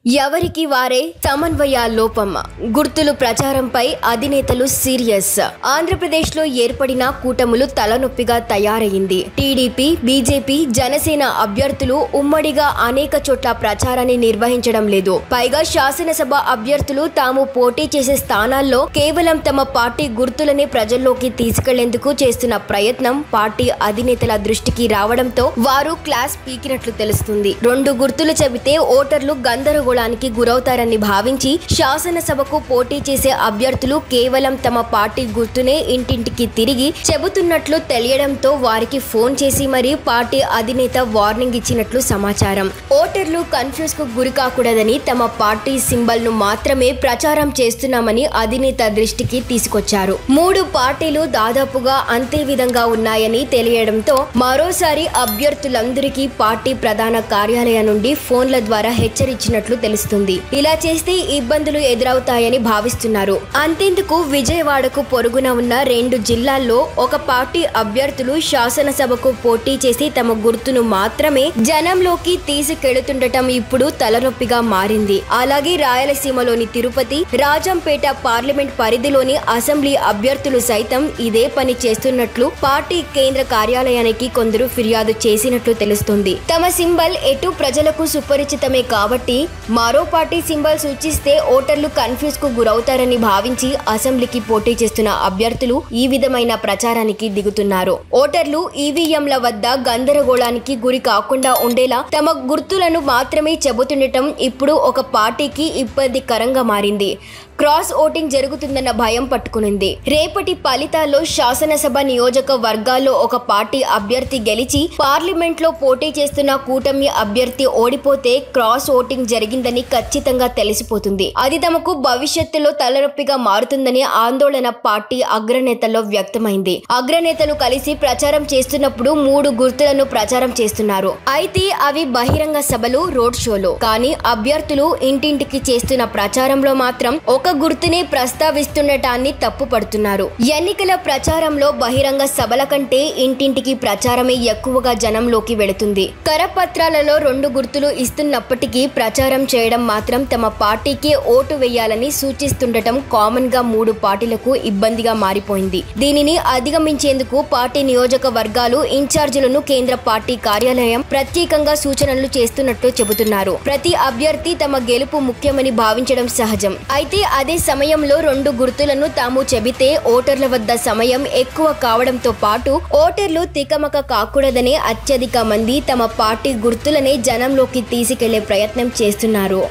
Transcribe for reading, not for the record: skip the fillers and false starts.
ఎవరికి వారే సమన్వయ లోపం గుర్తులు ప్రచారంపై అధినేతలు సీరియస్. ఆంధ్రప్రదేశ్లో ఏర్పడిన కూటములు తలనొప్పిగా తయారైంది. టీడీపీ, బీజేపీ, జనసేన అభ్యర్థులు ఉమ్మడిగా అనేక చోట్ల ప్రచారాన్ని నిర్వహించడం లేదు. పైగా శాసనసభ అభ్యర్థులు తాము పోటీ చేసే స్థానాల్లో కేవలం తమ పార్టీ గుర్తులనే ప్రజల్లోకి తీసుకెళ్లేందుకు చేస్తున్న ప్రయత్నం పార్టీ అధినేతల దృష్టికి రావడంతో వారు క్లాస్ పీకినట్లు తెలుస్తుంది. రెండు గుర్తులు చెబితే ఓటర్లు గందరగోళానికి గురవుతారని భావించి శాసనసభకు పోటీ చేసే అభ్యర్థులు కేవలం తమ పార్టీ గుర్తునే ఇంటింటికి తిరిగి చెబుతున్నట్లు తెలియడంతో వారికి ఫోన్ చేసి మరీ పార్టీ అధినేత వార్నింగ్ ఇచ్చినట్లు సమాచారం. ఓటర్లు కన్ఫ్యూజ్ కు గురి కాకూడదని తమ పార్టీ సింబల్ ను మాత్రమే ప్రచారం చేస్తున్నామని అధినేత దృష్టికి తీసుకొచ్చారు. మూడు పార్టీలు దాదాపుగా అంతే విధంగా ఉన్నాయని తెలియడంతో మరోసారి అభ్యర్థులందరికీ పార్టీ ప్రధాన కార్యాలయం నుండి ఫోన్ల ద్వారా హెచ్చరించినట్లు తెలుస్తుంది. ఇలా చేస్తే ఇబ్బందులు ఎదురవుతాయని భావిస్తున్నారు. అంతేందుకు విజయవాడకు పొరుగున ఉన్న రెండు జిల్లాల్లో ఒక పార్టీ అభ్యర్థులు శాసనసభకు పోటీ చేసి తమ గుర్తును మాత్రమే జనంలోకి తీసుకెళుతుండటం ఇప్పుడు తలనొప్పిగా మారింది. అలాగే రాయలసీమలోని తిరుపతి, రాజంపేట పార్లమెంట్ పరిధిలోని అసెంబ్లీ అభ్యర్థులు సైతం ఇదే పని చేస్తున్నట్లు పార్టీ కేంద్ర కార్యాలయానికి కొందరు ఫిర్యాదు చేసినట్లు తెలుస్తుంది. తమ సింబల్ ఎటు ప్రజలకు సుపరిచితమే కాబట్టి మరో పార్టీ సింబల్ సూచిస్తే ఓటర్లు కన్ఫ్యూజ్ కు గురవుతారని భావించి అసెంబ్లీకి పోటీ చేస్తున్న అభ్యర్థులు ఈ విధమైన ప్రచారానికి దిగుతున్నారు. ఓటర్లు ఈవీఎంల వద్ద గందరగోళానికి గురి కాకుండా ఉండేలా తమ గుర్తులను మాత్రమే చెబుతుండటం ఇప్పుడు ఒక పార్టీకి ఇబ్బందికరంగా మారింది. క్రాస్ ఓటింగ్ జరుగుతుందన్న భయం పట్టుకునింది. రేపటి ఫలితాల్లో శాసనసభ నియోజకవర్గాల్లో ఒక పార్టీ అభ్యర్థి గెలిచి పార్లమెంట్ లో పోటీ చేస్తున్న కూటమి అభ్యర్థి ఓడిపోతే క్రాస్ ఓటింగ్ జరిగిందని ఖచ్చితంగా తెలిసిపోతుంది. అది తమకు భవిష్యత్తులో తలనొప్పిగా మారుతుందని ఆందోళన పార్టీ అగ్రనేతల్లో వ్యక్తమైంది. అగ్రనేతలు కలిసి ప్రచారం చేస్తున్నప్పుడు మూడు గుర్తులను ప్రచారం చేస్తున్నారు. అయితే అవి బహిరంగ సభలు, రోడ్ షోలు. కానీ అభ్యర్థులు ఇంటింటికి చేస్తున్న ప్రచారంలో మాత్రం ఒక గుర్తునే ప్రస్తావిస్తుండటాన్ని తప్పుపడుతున్నారు. ఎన్నికల ప్రచారంలో బహిరంగ సభల కంటే ఇంటింటికి ప్రచారమే ఎక్కువగా జనంలోకి వెళుతుంది. కరపత్రాలలో రెండు గుర్తులు ఇస్తున్నప్పటికీ ప్రచారం చేయడం మాత్రం తమ పార్టీకే ఓటు వేయాలని సూచిస్తుండటం కామన్ గా మూడు పార్టీలకు ఇబ్బందిగా మారిపోయింది. దీనిని అధిగమించేందుకు పార్టీ నియోజకవర్గాలు ఇన్ఛార్జీలను కేంద్ర పార్టీ కార్యాలయం ప్రత్యేకంగా సూచనలు చేస్తున్నట్లు చెబుతున్నారు. ప్రతి అభ్యర్థి తమ గెలుపు ముఖ్యమని భావించడం సహజం. అయితే అదే సమయంలో రెండు గుర్తులను తాము చెబితే ఓటర్ల వద్ద సమయం ఎక్కువ కావడంతో పాటు ఓటర్లు తికమక కాకూడదనే అత్యధిక మంది తమ పార్టీ గుర్తులనే జనంలోకి తీసుకెళ్లే ప్రయత్నం చేస్తున్నారు.